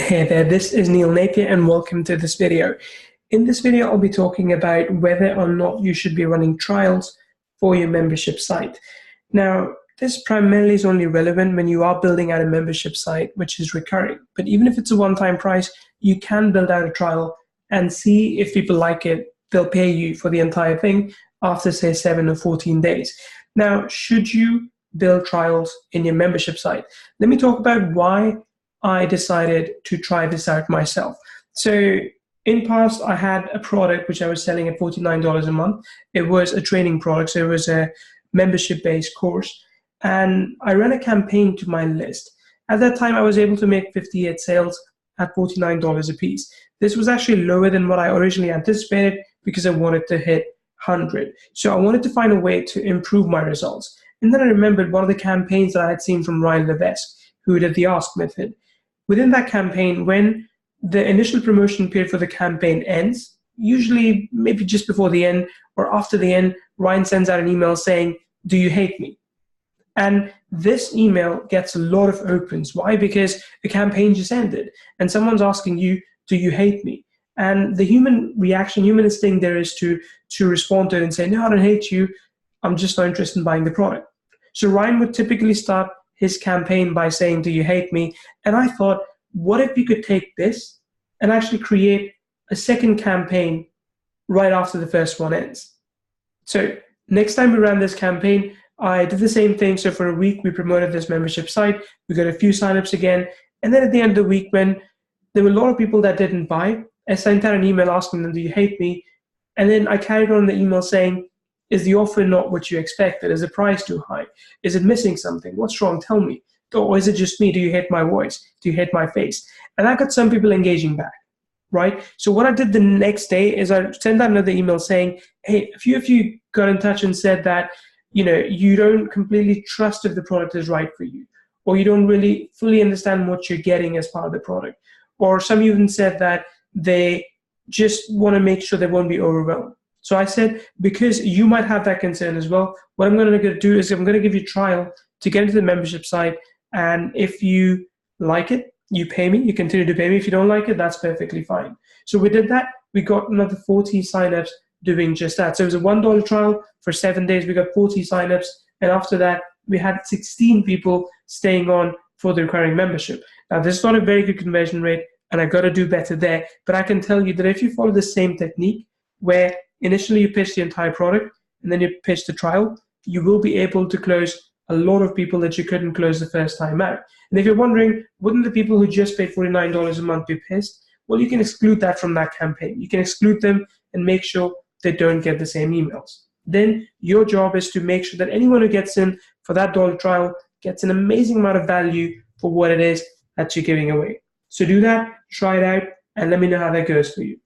Hey there, this is Neil Napier and welcome to this video. In this video, I'll be talking about whether or not you should be running trials for your membership site. Now, this primarily is only relevant when you are building out a membership site, which is recurring. But even if it's a one-time price, you can build out a trial and see if people like it. They'll pay you for the entire thing after, say, 7 or 14 days. Now, should you build trials in your membership site? Let me talk about why I decided to try this out myself. So in past, I had a product which I was selling at $49 a month. It was a training product, so it was a membership-based course. And I ran a campaign to my list. At that time, I was able to make 58 sales at $49 a piece. This was actually lower than what I originally anticipated because I wanted to hit 100. So I wanted to find a way to improve my results. And then I remembered one of the campaigns that I had seen from Ryan Levesque, who did the Ask Method. Within that campaign, when the initial promotion period for the campaign ends, usually maybe just before the end or after the end, Ryan sends out an email saying, "Do you hate me?" And this email gets a lot of opens. Why? Because the campaign just ended and someone's asking you, "Do you hate me?" And the human reaction, human instinct there is to respond to it and say, "No, I don't hate you. I'm just not interested in buying the product." So Ryan would typically start his campaign by saying, "Do you hate me?" And I thought, what if we could take this and actually create a second campaign right after the first one ends? So next time we ran this campaign, I did the same thing. So for a week, we promoted this membership site. We got a few signups again. And then at the end of the week, when there were a lot of people that didn't buy, I sent out an email asking them, "Do you hate me?" And then I carried on the email saying, "Is the offer not what you expected? Is the price too high? Is it missing something? What's wrong? Tell me. Or is it just me? Do you hate my voice? Do you hate my face?" And I got some people engaging back, right? So what I did the next day is I sent out another email saying, "Hey, a few of you got in touch and said that, you don't completely trust if the product is right for you, or you don't really fully understand what you're getting as part of the product." Or some even said that they just want to make sure they won't be overwhelmed. So I said, because you might have that concern as well, what I'm going to do is I'm going to give you a trial to get into the membership site. And if you like it, you pay me, you continue to pay me. If you don't like it, that's perfectly fine. So we did that. We got another 40 signups doing just that. So it was a $1 trial for 7 days. We got 40 signups. And after that, we had 16 people staying on for the recurring membership. Now, this is not a very good conversion rate, and I got to do better there. But I can tell you that if you follow the same technique, where initially you pitch the entire product and then you pitch the trial, you will be able to close a lot of people that you couldn't close the first time out. And if you're wondering, wouldn't the people who just paid $49 a month be pissed? Well, you can exclude that from that campaign. You can exclude them and make sure they don't get the same emails. Then your job is to make sure that anyone who gets in for that dollar trial gets an amazing amount of value for what it is that you're giving away. So do that, try it out, and let me know how that goes for you.